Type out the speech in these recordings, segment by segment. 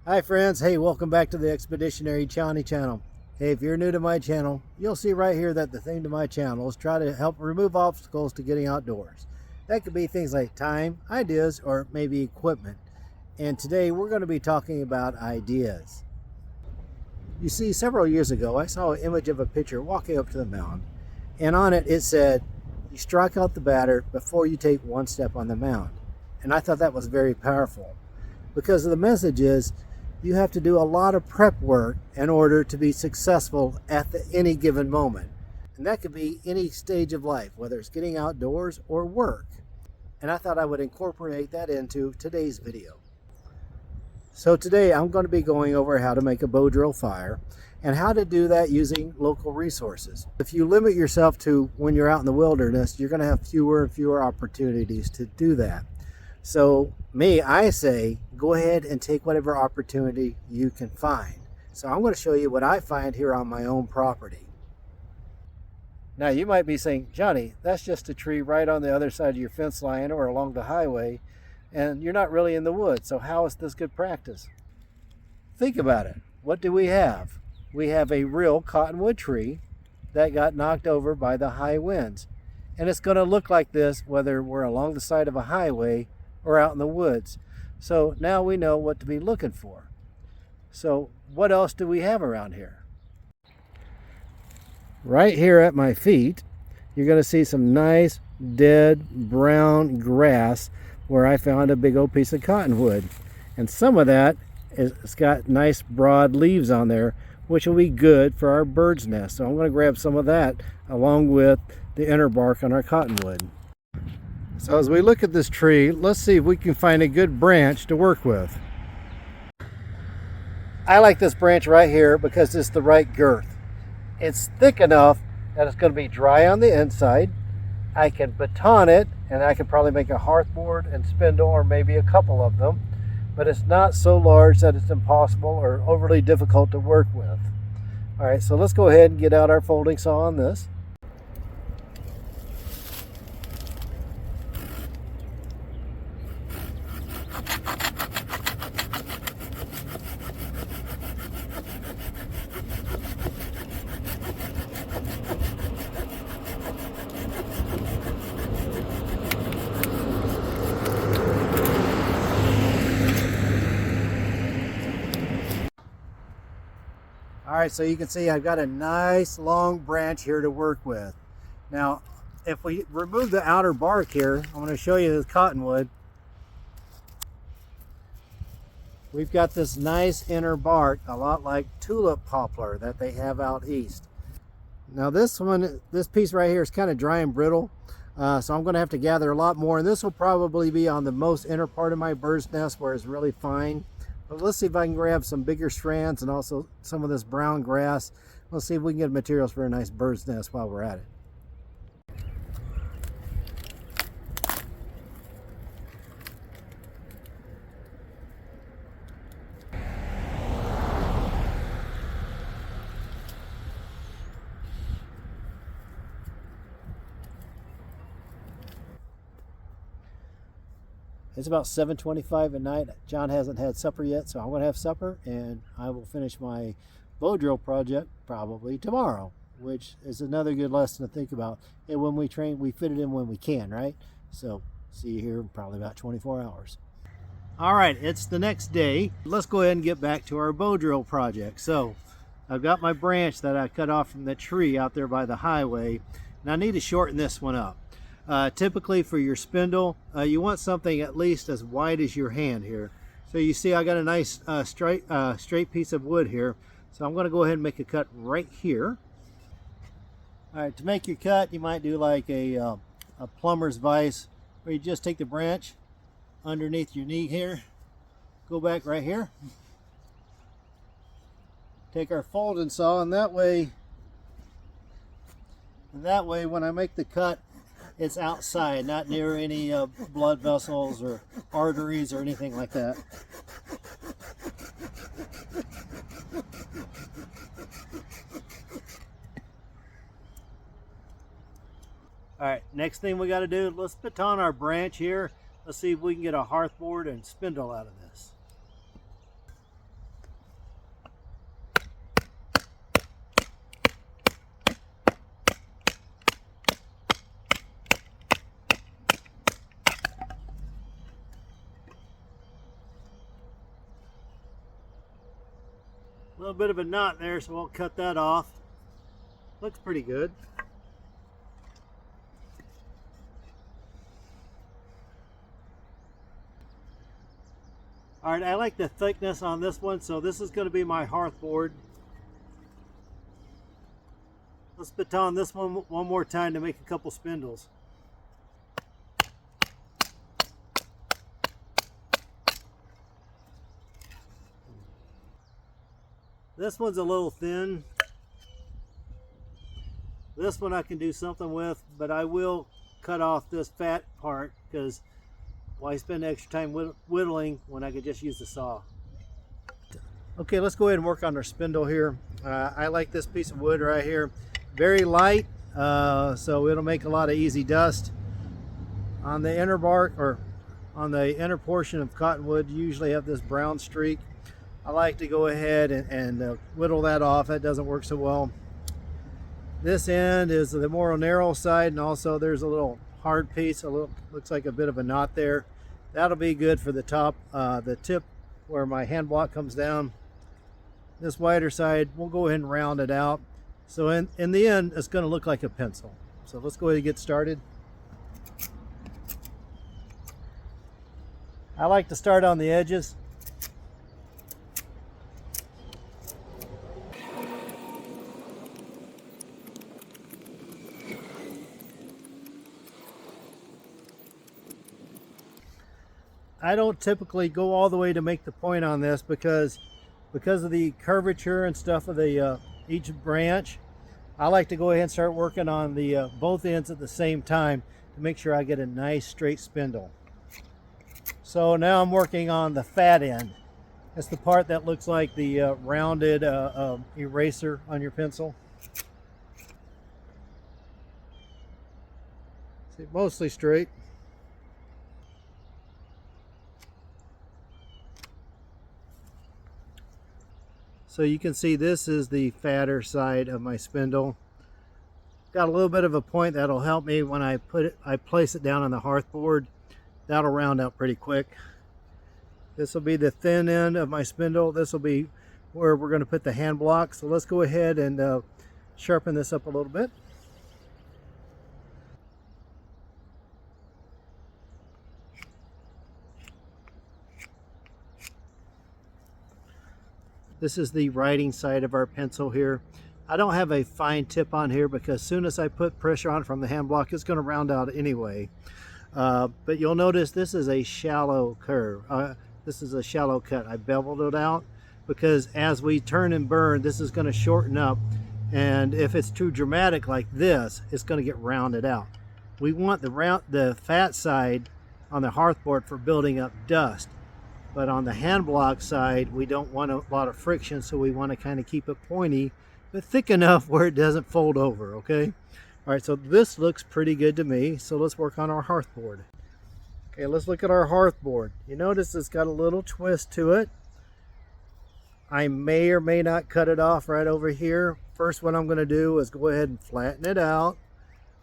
Hi friends, hey, welcome back to the Expeditionary Johnny channel. Hey, if you're new to my channel, you'll see right here that the theme to my channel is try to help remove obstacles to getting outdoors. That could be things like time, ideas, or maybe equipment. And today we're going to be talking about ideas. You see, several years ago I saw an image of a pitcher walking up to the mound, and on it said, "You strike out the batter before you take one step on the mound." And I thought that was very powerful, because the message is you have to do a lot of prep work in order to be successful at any given moment. And that could be any stage of life, whether it's getting outdoors or work. And I thought I would incorporate that into today's video. So today I'm going to be going over how to make a bow drill fire and how to do that using local resources. If you limit yourself to when you're out in the wilderness, you're going to have fewer and fewer opportunities to do that. So I say, go ahead and take whatever opportunity you can find. So I'm going to show you what I find here on my own property. Now you might be saying, Johnny, that's just a tree right on the other side of your fence line or along the highway, and you're not really in the woods, so how is this good practice? Think about it. What do we have? We have a real cottonwood tree that got knocked over by the high winds. And it's going to look like this whether we're along the side of a highway or out in the woods. So now we know what to be looking for. So what else do we have around here? Right here at my feet, you're going to see some nice dead brown grass where I found a big old piece of cottonwood. And some of that it's got nice broad leaves on there, which will be good for our bird's nest. So I'm going to grab some of that along with the inner bark on our cottonwood. So as we look at this tree, let's see if we can find a good branch to work with. I like this branch right here because it's the right girth. It's thick enough that it's going to be dry on the inside. I can baton it, and I can probably make a hearth board and spindle, or maybe a couple of them. But it's not so large that it's impossible or overly difficult to work with. All right, so let's go ahead and get out our folding saw on this. All right, so you can see I've got a nice long branch here to work with. Now, if we remove the outer bark here, I'm going to show you this cottonwood. We've got this nice inner bark, a lot like tulip poplar that they have out east. Now this piece right here is kind of dry and brittle, so I'm going to have to gather a lot more, and this will probably be on the most inner part of my bird's nest where it's really fine. But let's see if I can grab some bigger strands and also some of this brown grass. Let's see if we can get materials for a nice bird's nest while we're at it. It's about 7:25 at night. John hasn't had supper yet, so I'm going to have supper, and I will finish my bow drill project probably tomorrow, which is another good lesson to think about. And when we train, we fit it in when we can, right? So see you here in probably about 24 hours. All right, it's the next day. Let's go ahead and get back to our bow drill project. So I've got my branch that I cut off from the tree out there by the highway, and I need to shorten this one up. Typically for your spindle, you want something at least as wide as your hand here. So you see I got a nice straight piece of wood here. So I'm going to go ahead and make a cut right here. All right, to make your cut, you might do like a plumber's vise, where you just take the branch underneath your knee here, go back right here, take our folding saw, and that way when I make the cut, it's outside, not near any blood vessels or arteries or anything like that. All right, next thing we got to do, let's baton our branch here. Let's see if we can get a hearth board and spindle out of this. A little bit of a knot there, so we'll cut that off. Looks pretty good. All right, I like the thickness on this one, so this is going to be my hearth board. Let's baton this one more time to make a couple spindles. This one's a little thin. This one I can do something with, but I will cut off this fat part because why spend extra time whittling when I could just use the saw? Okay, let's go ahead and work on our spindle here. I like this piece of wood right here. Very light, so it'll make a lot of easy dust. On the inner bark, or on the inner portion of cottonwood, you usually have this brown streak. I like to go ahead and whittle that off. That doesn't work so well. This end is the more narrow side, and also there's a little hard piece, looks like a bit of a knot there. That'll be good for the top, the tip where my hand block comes down. This wider side, we'll go ahead and round it out. So in the end, it's going to look like a pencil. So let's go ahead and get started. I like to start on the edges. I don't typically go all the way to make the point on this because of the curvature and stuff of the each branch. I like to go ahead and start working on the both ends at the same time to make sure I get a nice straight spindle. So now I'm working on the fat end. That's the part that looks like the rounded eraser on your pencil. See, mostly straight. So you can see this is the fatter side of my spindle. Got a little bit of a point that'll help me when I place it down on the hearth board. That'll round out pretty quick. This will be the thin end of my spindle. This will be where we're going to put the hand block. So let's go ahead and sharpen this up a little bit. This is the writing side of our pencil here. I don't have a fine tip on here because as soon as I put pressure on from the hand block, it's going to round out anyway. But you'll notice this is a shallow curve. This is a shallow cut. I beveled it out because as we turn and burn, this is going to shorten up. And if it's too dramatic like this, it's going to get rounded out. We want the fat side on the hearth board for building up dust. But on the hand block side, we don't want a lot of friction, so we want to kind of keep it pointy, but thick enough where it doesn't fold over, okay? All right, so this looks pretty good to me, so let's work on our hearth board. Okay, let's look at our hearth board. You notice it's got a little twist to it. I may or may not cut it off right over here. First, what I'm going to do is go ahead and flatten it out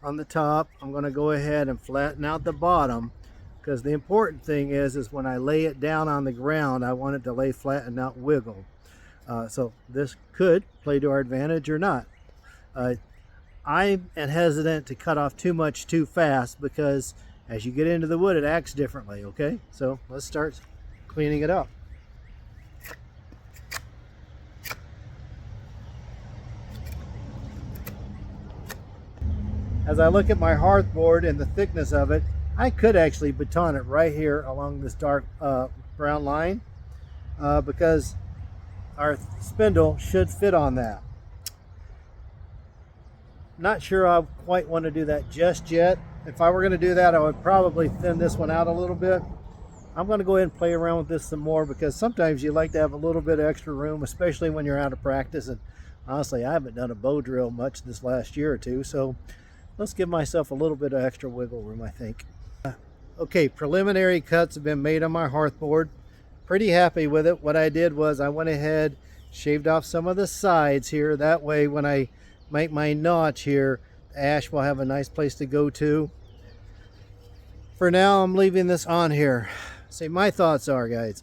on the top. I'm going to go ahead and flatten out the bottom. Because the important thing is when I lay it down on the ground, I want it to lay flat and not wiggle. So this could play to our advantage or not. I am hesitant to cut off too much too fast because as you get into the wood, it acts differently, okay? So let's start cleaning it up. As I look at my hearth board and the thickness of it, I could actually baton it right here along this dark brown line because our spindle should fit on that. Not sure I quite want to do that just yet. If I were going to do that, I would probably thin this one out a little bit. I'm going to go ahead and play around with this some more because sometimes you like to have a little bit of extra room, especially when you're out of practice. And honestly, I haven't done a bow drill much this last year or two, so let's give myself a little bit of extra wiggle room, I think. Okay, preliminary cuts have been made on my hearth board. Pretty happy with it. What I did was I went ahead, shaved off some of the sides here. That way when I make my notch here, the ash will have a nice place to go to. For now, I'm leaving this on here. See, my thoughts are, guys,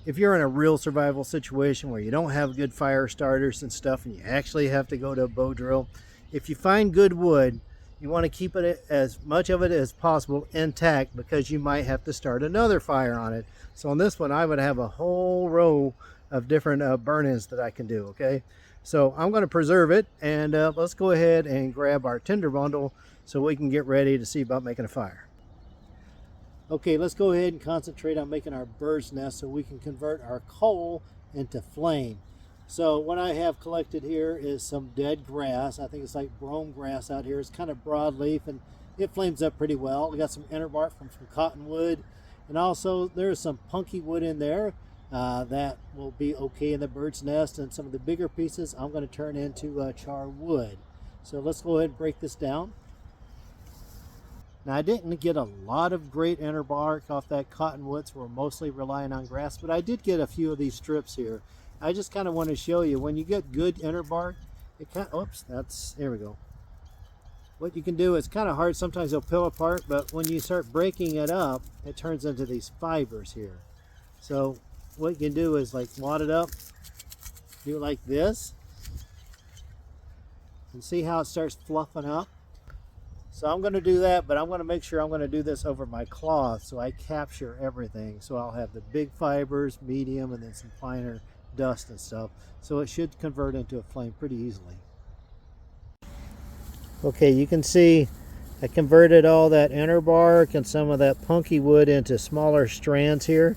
if you're in a real survival situation where you don't have good fire starters and stuff and you actually have to go to a bow drill, if you find good wood, you want to keep it, as much of it as possible, intact, because you might have to start another fire on it. So on this one, I would have a whole row of different burn-ins that I can do, okay? So I'm going to preserve it, and let's go ahead and grab our tinder bundle so we can get ready to see about making a fire. Okay, let's go ahead and concentrate on making our bird's nest so we can convert our coal into flame. So what I have collected here is some dead grass. I think it's like brome grass out here. It's kind of broadleaf and it flames up pretty well. We got some inner bark from some cottonwood, and also there's some punky wood in there that will be okay in the bird's nest, and some of the bigger pieces I'm going to turn into char wood. So let's go ahead and break this down. Now, I didn't get a lot of great inner bark off that cottonwood, so we're mostly relying on grass, but I did get a few of these strips here. I just kind of want to show you, when you get good inner bark, it kind of, oops, there we go. What you can do, it's kind of hard, sometimes it'll peel apart, but when you start breaking it up, it turns into these fibers here. So what you can do is like wad it up, do it like this, and see how it starts fluffing up. So I'm going to do that, but I'm going to make sure I'm going to do this over my cloth so I capture everything. So I'll have the big fibers, medium, and then some finer dust and stuff. So it should convert into a flame pretty easily. Okay, you can see I converted all that inner bark and some of that punky wood into smaller strands here,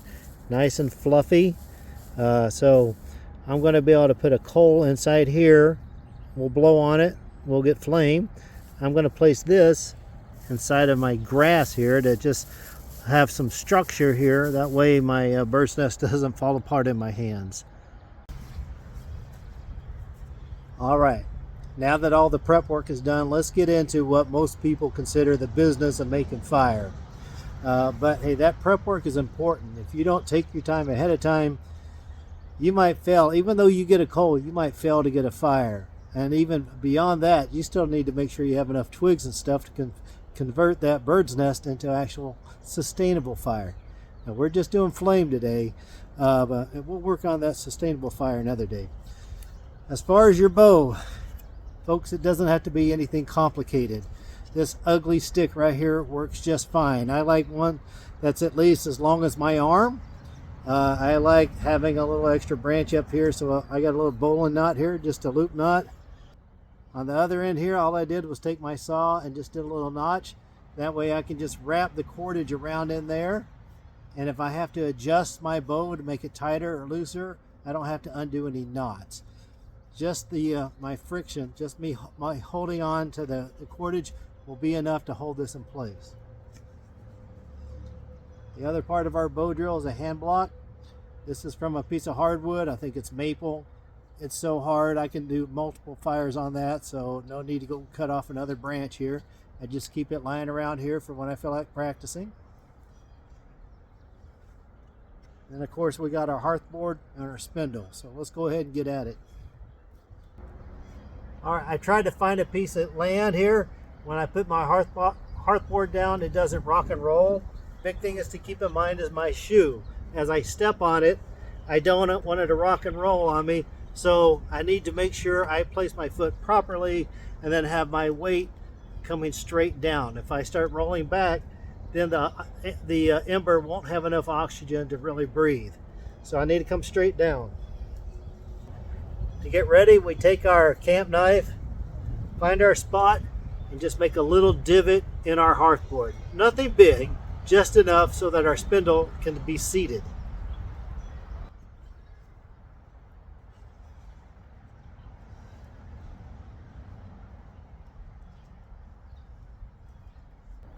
nice and fluffy. So I'm going to be able to put a coal inside here. We'll blow on it, we'll get flame. I'm going to place this inside of my grass here to just have some structure here. That way my bird's nest doesn't fall apart in my hands. All right, now that all the prep work is done, let's get into what most people consider the business of making fire. But hey, that prep work is important. If you don't take your time ahead of time, you might fail. Even though you get a coal, you might fail to get a fire. And even beyond that, you still need to make sure you have enough twigs and stuff to convert that bird's nest into actual sustainable fire. Now, we're just doing flame today, but we'll work on that sustainable fire another day. As far as your bow, folks, it doesn't have to be anything complicated. This ugly stick right here works just fine. I like one that's at least as long as my arm. I like having a little extra branch up here, so I got a little bowline knot here, just a loop knot. On the other end here, all I did was take my saw and just did a little notch. That way I can just wrap the cordage around in there. And if I have to adjust my bow to make it tighter or looser, I don't have to undo any knots. Just my friction, just my holding on to the cordage will be enough to hold this in place. The other part of our bow drill is a hand block. This is from a piece of hardwood. I think it's maple. It's so hard I can do multiple fires on that, so no need to go cut off another branch here. I just keep it lying around here for when I feel like practicing. And of course we got our hearth board and our spindle, so let's go ahead and get at it. All right, I tried to find a piece of land here. When I put my hearth board down, it doesn't rock and roll. Big thing is to keep in mind is my shoe. As I step on it, I don't want it to rock and roll on me. So I need to make sure I place my foot properly and then have my weight coming straight down. If I start rolling back, then the ember won't have enough oxygen to really breathe. So I need to come straight down. To get ready, we take our camp knife, find our spot, and just make a little divot in our hearth board. Nothing big, just enough so that our spindle can be seated.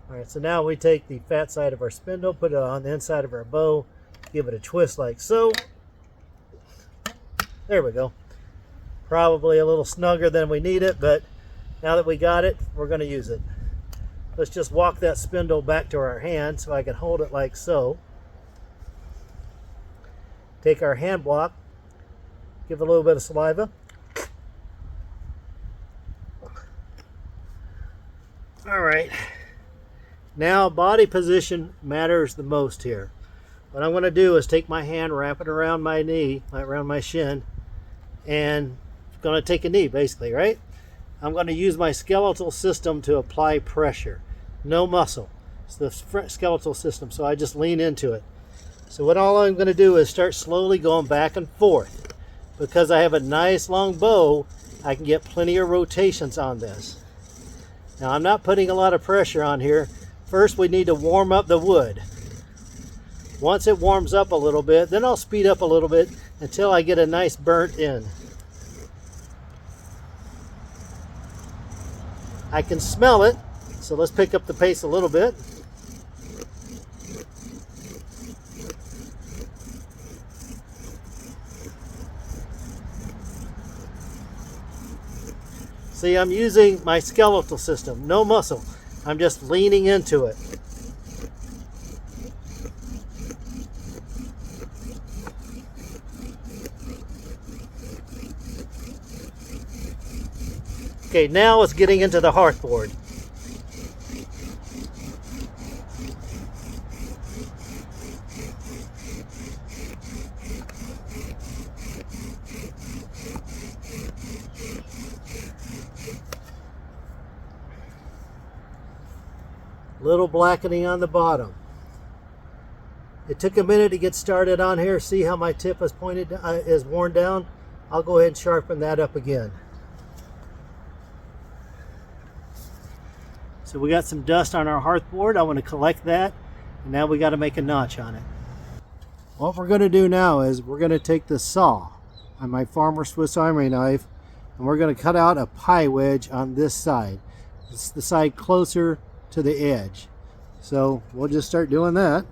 All right, so now we take the fat side of our spindle, put it on the inside of our bow, give it a twist like so. There we go. Probably a little snugger than we need it, but now that we got it, we're going to use it. Let's just walk that spindle back to our hand so I can hold it like so. Take our hand block, give it a little bit of saliva. All right. Now body position matters the most here. what I'm going to do is take my hand, wrap it around my knee, around my shin, and I'm going to take a knee basically, right? I'm going to use my skeletal system to apply pressure. No muscle. It's the skeletal system, so I just lean into it. So all I'm going to do is start slowly going back and forth. Because I have a nice long bow, I can get plenty of rotations on this. Now I'm not putting a lot of pressure on here. First we need to warm up the wood. Once it warms up a little bit, then I'll speed up a little bit until I get a nice burnt end. I can smell it, so let's pick up the pace a little bit. See, I'm using my skeletal system, no muscle. I'm just leaning into it. Okay, now it's getting into the hearth board. Little blackening on the bottom. It took a minute to get started on here. See how my tip is pointed, is worn down? I'll go ahead and sharpen that up again. So we got some dust on our hearth board. I want to collect that, and now we got to make a notch on it. What we're going to do now is we're going to take the saw on my Farmer Swiss Army knife, and we're going to cut out a pie wedge on this side. It's the side closer to the edge. So we'll just start doing that.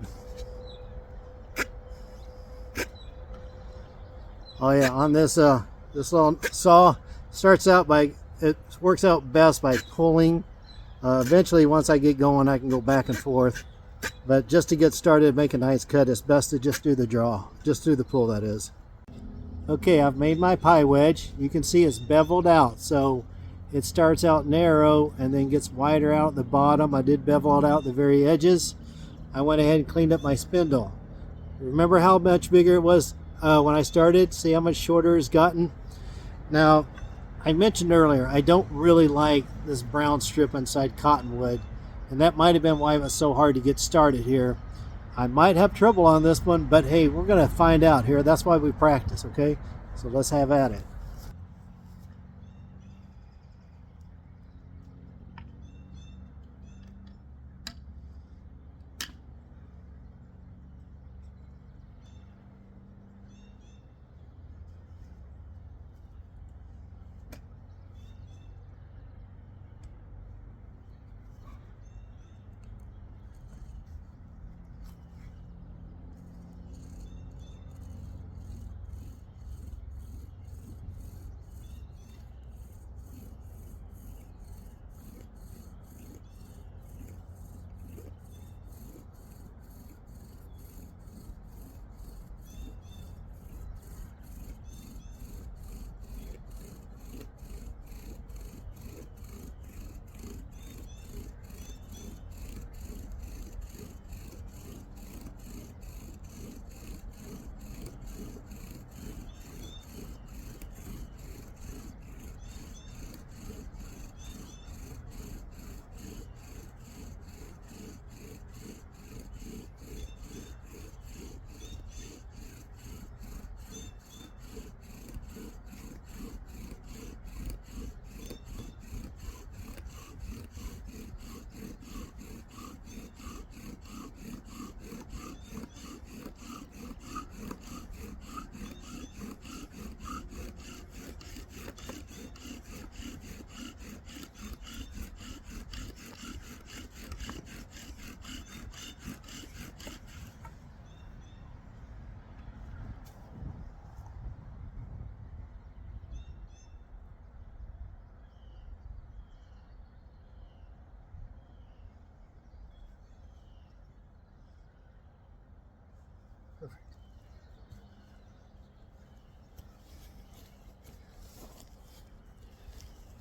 Oh yeah, on this this little saw starts out by, it works out best by pulling. Eventually once I get going I can go back and forth, but just to get started, make a nice cut, it's best to just do the draw, just do the pull, that is. Okay, I've made my pie wedge. You can see it's beveled out, so it starts out narrow and then gets wider out at the bottom. I did bevel it out the very edges. I went ahead and cleaned up my spindle. Remember how much bigger it was when I started? See how much shorter it's gotten? Now, I mentioned earlier, I don't really like this brown strip inside cottonwood, and that might have been why it was so hard to get started here. I might have trouble on this one, but hey, we're going to find out here. That's why we practice, okay? So let's have at it.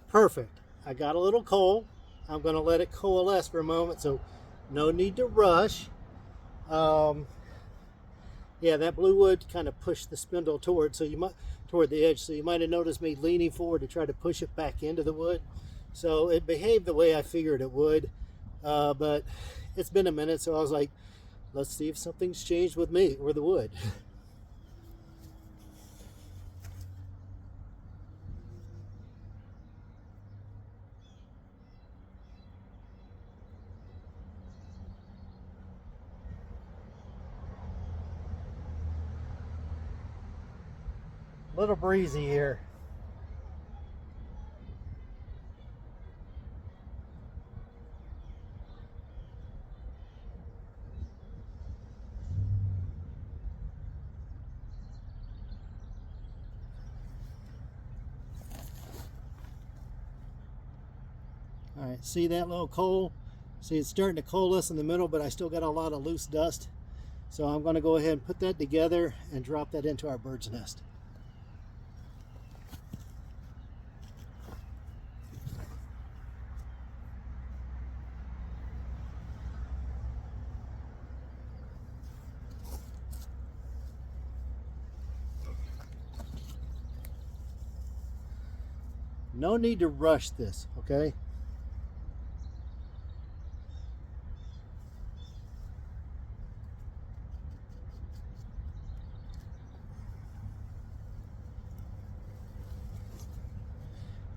Perfect. I got a little coal. I'm going to let it coalesce for a moment, so no need to rush. Yeah, that blue wood kind of pushed the spindle toward the edge. So you might have noticed me leaning forward to try to push it back into the wood. So it behaved the way I figured it would. But it's been a minute, so I was like, let's see if something's changed with me or the wood. A little breezy here. All right, see that little coal? See, it's starting to coalesce in the middle, but I still got a lot of loose dust. So I'm going to go ahead and put that together and drop that into our bird's nest. No need to rush this, okay?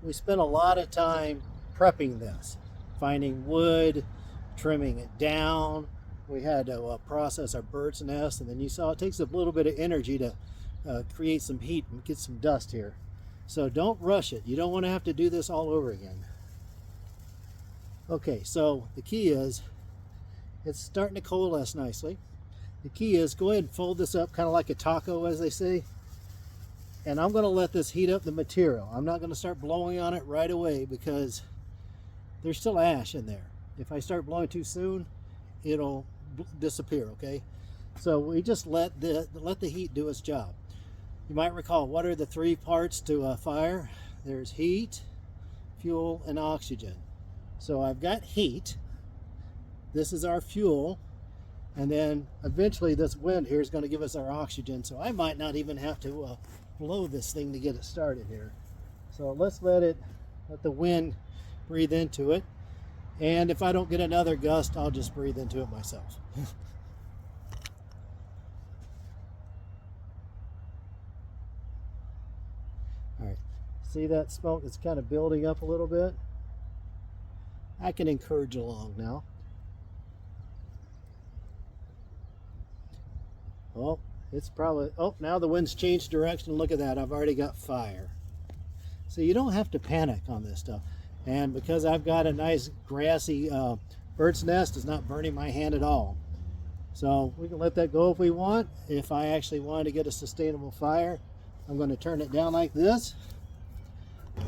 We spent a lot of time prepping this, finding wood, trimming it down. We had to process our bird's nest, and then you saw it takes a little bit of energy to create some heat and get some dust here. So don't rush it. You don't want to have to do this all over again. Okay, so the key is, it's starting to coalesce nicely. The key is, go ahead and fold this up kind of like a taco, as they say. And I'm going to let this heat up the material. I'm not going to start blowing on it right away because there's still ash in there. If I start blowing too soon, it'll disappear, okay? So we just let the heat do its job. You might recall, what are the three parts to a fire? There's heat, fuel, and oxygen. So I've got heat. This is our fuel. And then eventually this wind here is going to give us our oxygen. So I might not even have to blow this thing to get it started here. So let's let the wind breathe into it. And if I don't get another gust, I'll just breathe into it myself. All right, see that smoke? It's kind of building up a little bit. I can encourage along now. Oh, it's probably, oh, now the wind's changed direction. Look at that, I've already got fire. So you don't have to panic on this stuff. And because I've got a nice grassy bird's nest, it's not burning my hand at all. So we can let that go if we want. If I actually want to get a sustainable fire, I'm going to turn it down like this.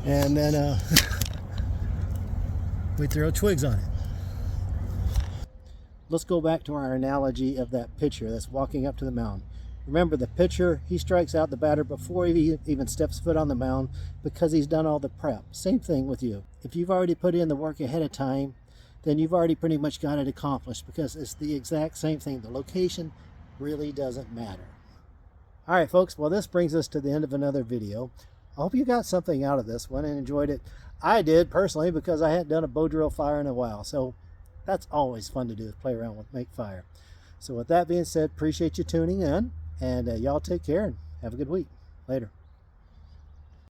And then we throw twigs on it. Let's go back to our analogy of that pitcher that's walking up to the mound. Remember, the pitcher, he strikes out the batter before he even steps foot on the mound because he's done all the prep. Same thing with you. If you've already put in the work ahead of time, then you've already pretty much got it accomplished because it's the exact same thing. The location really doesn't matter. All right, folks, well, this brings us to the end of another video. I hope you got something out of this one and enjoyed it. I did personally because I hadn't done a bow drill fire in a while. So that's always fun to do, play around with, make fire. So with that being said, appreciate you tuning in, and y'all take care and have a good week. Later.